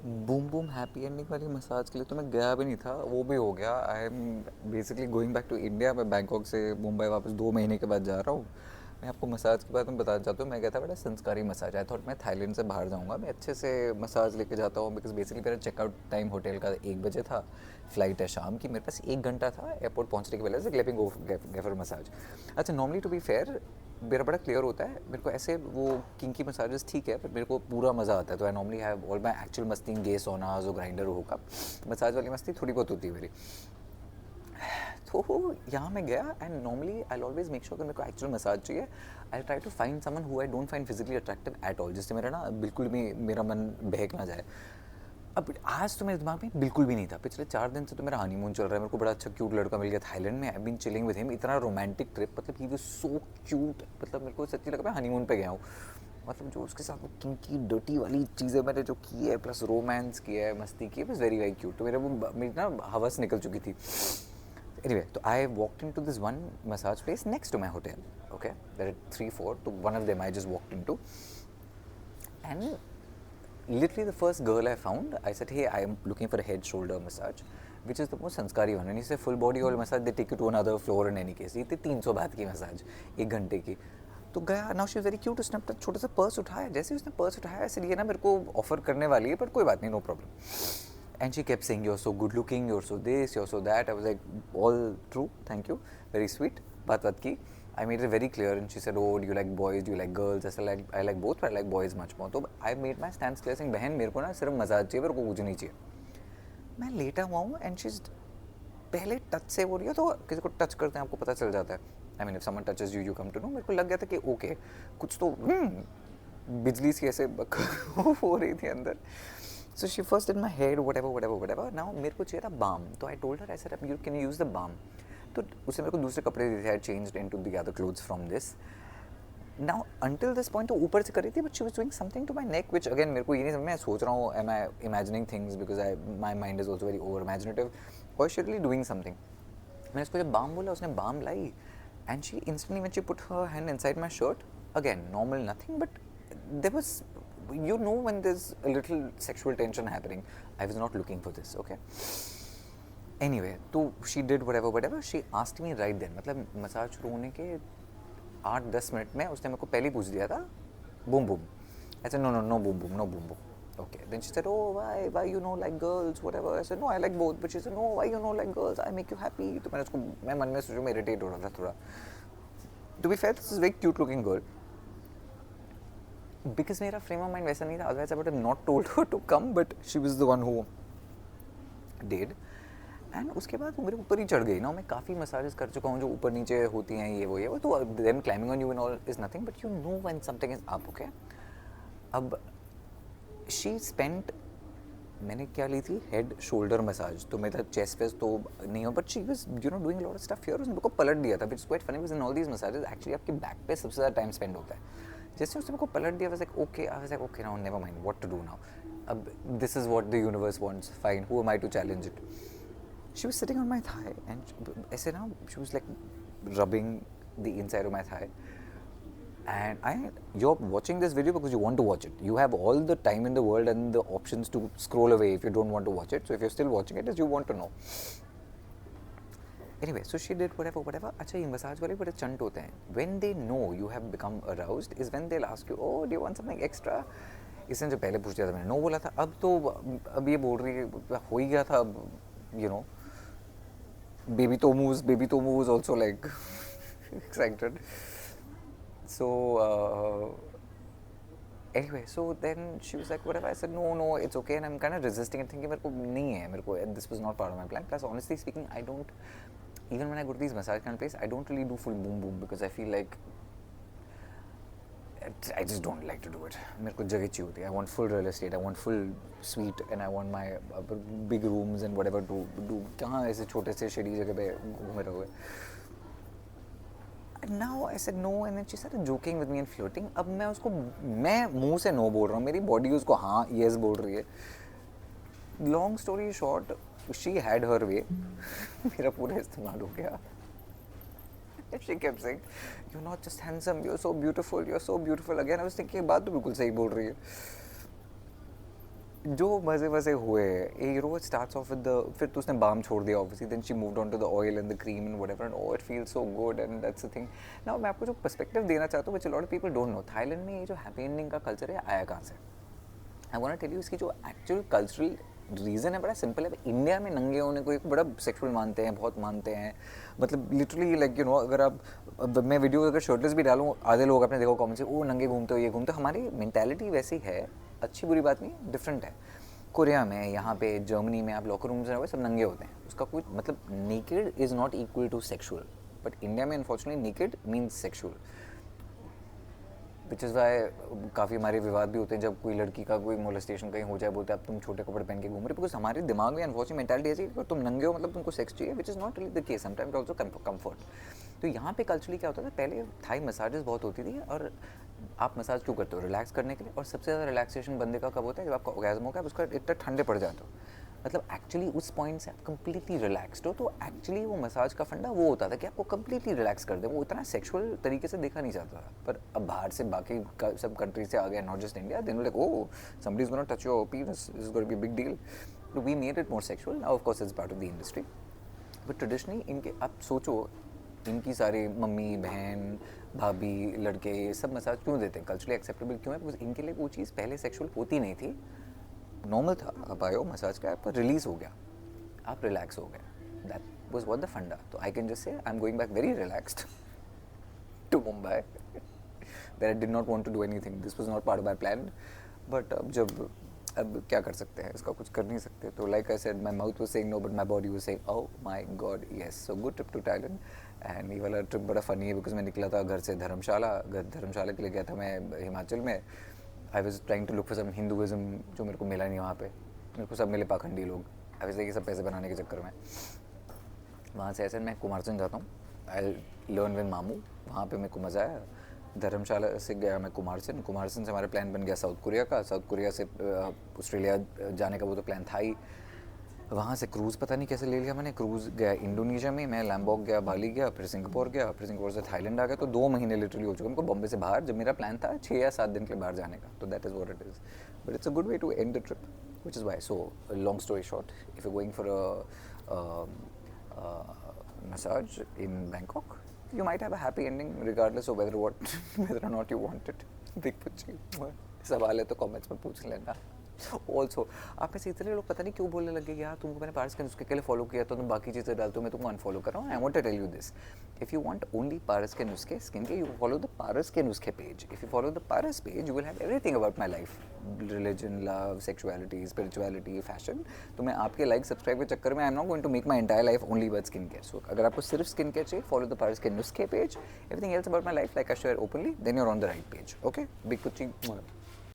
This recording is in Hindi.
बूम बूम हैप्पी एंडिंग वाली मसाज के लिए तो मैं गया भी नहीं था, वो भी हो गया। I am basically going back to India. मैं बैंकॉक से मुंबई वापस 2 महीने के बाद जा रहा हूँ। मैं आपको मसाज के बारे में बताना चाहता हूँ। मैं गया था बड़ा संस्कारी मसाज। आई थॉट मैं थाईलैंड से बाहर जाऊँगा, मैं अच्छे से मसाज लेके जाता हूँ, बिकॉज बेसिकली मेरा चेकआउट टाइम होटल का 1 बजे था। फ्लाइट है शाम की, मेरे पास 1 घंटा था एयरपोर्ट पहुँचने के पहले से ग्लेपिंग गेफर मसाज। अच्छा, नॉर्मली टू बी फेयर मेरा बड़ा क्लियर होता है। मेरे को ऐसे वो किंकी मसाजेस ठीक है, पर मेरे को पूरा मज़ा आता है। तो I normally have all my actual मस्ती गे सोनाज और ग्राइंडर होगा। मसाज वाली मस्ती थोड़ी बहुत होती है मेरी। तो यहाँ मैं गया and normally I always make sure कि मेरे को एक्चुअल मसाज चाहिए। I try to find someone who I don't find physically attractive at all, जिससे मेरा ना बिल्कुल भी मेरा मन बहक ना जाए। अब आज तो मेरे दिमाग में बिल्कुल भी नहीं था। पिछले 4 दिन से तो मेरा हनीमून चल रहा है। मेरे को बड़ा अच्छा क्यूट लड़का मिल गया थाईलैंड में। I been chilling with him. इतना रोमांटिक ट्रिप, मतलब ही वाज सो क्यूट। मतलब मेरे को सच्ची लगा मैं हनीमून पे गया हूँ। मतलब जो उसके साथ वो किंकी डर्टी वाली चीज़ें मैंने जो की है, प्लस रोमांस किया है, मस्ती की है, बस वेरी वेरी क्यूट। तो मेरा वो मेरी ना हवस निकल चुकी थी। एनीवे, तो I walked into this one massage place next to my hotel. Okay, there are 3 4, तो one of them I just walked into and literally the first girl I found, I said, hey, I'm looking for a head shoulder massage, which is the most sanskari one. And he said, full body oil massage, they take you to another floor in any case. ये थी 300 बात की मसाज, 1 घंटे की। तो गया, now she was very cute. उसने अपना छोटा सा पर्स उठाया, जैसे उसने पर्स उठाया ऐसे लिए ना मेरे को ऑफर करने वाली है, पर कोई बात नहीं, no problem. And she kept saying, you're so good looking, you're so this, you're so that. I was like, all true, thank you, very sweet। बात बात की। I made it very clear, and she said, "Oh, do you like boys? Do you like girls?" I said, "I like both, but I like boys much more." तो I made my stance clear, saying, "बहन मेरे को ना सिर्फ मसाज चाहिए, मेरे को कुछ नहीं चाहिए।" मैं लेटा हुआ हूँ एंड शी पहले टच से हो रही है, तो किसी को टच करते हैं आपको पता चल जाता है। I mean if someone touches you, you come to know. मेरे को लग गया था कि ओके, कुछ तो बिजली सी ऐसे हो रही थी अंदर। So she first in my head whatever whatever whatever. Now मेरे को चाहिए था बाम, तो I told her, I said, you can use the balm. तो उसने मेरे को दूसरे कपड़े दिए थे। I changed into the other clothes from this. Now until this point तो ऊपर से कर रही थी, but she was doing something to my neck, which again मेरे को ये नहीं समझ में। मैं सोच रहा हूँ, am I imagining things, because I my mind is also very over imaginative, और शी रियली डूइंग समथिंग। मैंने उसको जब बाम बोला, उसने बाम लाई and she instantly when she put her hand inside my shirt, again normal nothing, but there was, you know, when there's a little sexual tension happening. I was not looking for this, okay? Anyway, तो she did whatever whatever, she asked me right then, मतलब मसाज शुरू होने के 8 10 मिनट में उसने मेरे को पहले पूछ दिया था, boom boom. I said, no no no boom boom, no boom boom. Okay, then she said, oh, why you know like girls whatever. I said, no, I like both. But she said, no, why you know like girls, I make you happy. तो मैंने उसको, मैं मन में सोचूं, मैं इरिटेट हो रहा था थोड़ा। To be fair, this is a very cute looking girl, because मेरा फ्रेम ऑफ माइंड वैसा नहीं था, otherwise I would have not told her to come, but she was the one who did. And उसके बाद वो मेरे ऊपर ही चढ़ गई ना। मैं काफ़ी मसाजेस कर चुका हूँ जो ऊपर नीचे होती हैं, ये वो, तो them climbing on you and all is nothing, but you know when something is up, okay. अब शी स्पेंट, मैंने क्या ली थी, हेड शोल्डर मसाज, तो मेरा चेस्ट वेस्ट तो नहीं हो, but she was you know doing lot of stuff here. उसने मेरे को पलट दिया था, which is quite funny, because in all these massages actually आपके बैक पे सबसे ज़्यादा टाइम स्पेंड होता है। जैसे उसने मेरे को पलट दिया, was like okay, I was like okay, now never mind what to do now. अब this is what the universe wants, fine, who am I to challenge it. She was sitting on my thigh and ऐसे ना she was like rubbing the inside of my thigh, and you're watching this video because you want to watch it. You have all the time in the world and the options to scroll away if you don't want to watch it. So if you're still watching it, is you want to know. Anyway, so she did whatever whatever. अच्छा, ये मसाज वाले बड़े चंट होते हैं। When they know you have become aroused is when they'll ask you, oh, do you want something extra? इसने जो पहले पूछ दिया था, मैंने नो बोला था। अब ये बोल रही है, हो ही गया था अब, you know, baby Tomu was also like excited. So anyway, so then she was like whatever. I said no, it's okay, and I'm kind of resisting and thinking मेरे को नहीं है, मेरे को, this was not part of my plan. Plus honestly speaking, I don't, even when I go to these massage kind of place, I don't really do full boom boom, because I feel like I just don't like to do it. मेरे को जगह चाहिए होती है. I want full real estate, I want full suite, and I want my big rooms and whatever to do. कहाँ ऐसे छोटे से shady जगह पे घूमे रहोगे. And now I said no, and then she started joking with me and flirting. अब मैं मुंह से no बोल रहा हूँ, मेरी body उसको हाँ yes बोल रही है. Long story short, she had her way. मेरा पूरा इस्तेमाल हो गया. She kept saying, "You're not just handsome, you're so beautiful, you're so beautiful." Again, I was thinking, बात तो बिल्कुल सही बोल रही है. जो मजे वजे हुए ये रोज स्टार्ट्स ऑफ विद द फिर तो उसने बाम छोड़ दिया obviously then she moved on to the oil and the cream and whatever and it feels so good and that's the thing now मैं आपको जो पर्सपेक्टिव देना चाहता हूँ which a lot of people don't know Thailand में ये जो हैप्पी एंडिंग का कल्चर है आया कहाँ से I want to tell you इसकी जो एक्चुअल कल्चरल रीज़न है बड़ा सिंपल है इंडिया में नंगे होने को एक बड़ा सेक्सुअल मानते हैं बहुत मानते हैं मतलब लिटरली लाइक यू नो अगर आप मैं वीडियो अगर शर्टलेस भी डालूँ आधे लोग आपने देखो कमेंट से वो नंगे घूमते हो ये घूमते हो हमारी मेंटालिटी वैसी है अच्छी बुरी बात नहीं डिफरेंट है कोरिया में यहाँ पे जर्मनी में आप लॉकर रूम्स रहोगे सब नंगे होते हैं उसका कोई मतलब naked is not equal to sexual but India में unfortunately naked means sexual which is why काफ़ी हमारे विवाद भी होते हैं जब कोई लड़की का कोई मोलेस्टेशन कहीं हो जाए बोलते हैं अब तुम छोटे कपड़े पहन के घूम रहे बिकॉज हमारे दिमाग में अनफॉर्चुनेट मेंटालिटी ऐसी है तुम नंगे हो मतलब तुमको सेक्स चाहिए which is not really the case sometimes also comfort तो यहाँ पे कल्चरली क्या होता था पहले थाई मसाजेस बहुत होती थी और आप मसाज क्यों करते हो रिलैक्स करने के लिए और सबसे ज़्यादा रिलैक्सेशन बंदे का कब होता है जब आपका ऑर्गेज्म होगा आप उसका इतना ठंडे पड़ जाते हो मतलब एक्चुअली उस पॉइंट से आप कंप्लीटली रिलैक्सड हो तो एक्चुअली वो मसाज का फंडा वो होता था कि आपको कंप्लीटली रिलैक्स कर दे वो इतना सेक्सुअल तरीके से देखा नहीं जाता था पर अब बाहर से बाकी सब कंट्री से आ गया not just India then like oh somebody is gonna touch your penis is gonna be big deal तो we made it more sexual now of course it's part of the industry but traditionally इनके आप सोचो इनकी सारी मम्मी बहन भाभी लड़के ये सब मसाज क्यों देते हैं कल्चरली एक्सेप्टेबल क्यों है बिकॉज इनके लिए वो चीज़ पहले सेक्सुअल होती नहीं थी नॉर्मल था आप आए हो मसाज का पर रिलीज हो गया आप रिलैक्स हो गए दैट वाज व्हाट द फंडा तो आई can just say I am going back very relaxed to Mumbai that I did not want to do anything this was not part of my plan but अब क्या कर सकते हैं इसका कुछ कर नहीं सकते तो like I said my mouth was saying no but my body was saying oh my God yes so good trip to Thailand and ये वाला ट्रिप बड़ा फनी है बिकॉज मैं निकला था घर से धर्मशाला के लिए गया था मैं हिमाचल में I was trying to look for some Hinduism जो मेरे को मिला नहीं वहाँ पे मेरे को सब मिले पाखंडी लोग आई वॉज लाइक सब पैसे बनाने के चक्कर में वहाँ से ऐसे मैं कुमारसंड जाता हूँ आई लर्न विद मामू वहाँ पे मेरे को मज़ा आया धर्मशाला से गया मैं कुमारसंड से हमारा प्लान बन गया साउथ कोरिया से ऑस्ट्रेलिया जाने का वो तो प्लान था ही वहाँ से क्रूज़ पता नहीं कैसे ले लिया मैंने क्रूज़ गया इंडोनेशिया में मैं लैम्बॉक गया बाली गया फिर सिंगापुर से थाईलैंड आ गया तो 2 महीने लिटरली हो चुके हमको बॉम्बे से बाहर जब मेरा प्लान था 6 या 7 दिन के लिए बाहर जाने का तो that is what it is but it's a good way to and the trip which is why so long story short if you going for a massage in Bangkok you might have a happy ending regardless of whether or not you want it big pucci सवाल है तो कमेंट्स में पूछ लेना ऑल्सो आप में से इतने लोग पता नहीं क्यों बोलने लगे यार तुमको मैंने पारस के नुस्खे के लिए फॉलो किया तो तुम बाकी चीज़ें डालते हो मैं तुमको अनफॉलो कर रहा हूँ I want to tell you this if you want only Paras के नुस्खे स्किन के यू फॉलो द पारस के नुस्खे page if you follow the Paras page you will have everything about my life religion love sexuality spirituality fashion तो मैं आपके लाइक सब्सक्राइब के चक्कर में I am not going to make my entire life only about skin care so अगर आपको सिर्फ स्किन केयर चाहिए फॉलो द पारस के नुस्खे page everything else about my life like I share openly then you are on the right page okay big कुछ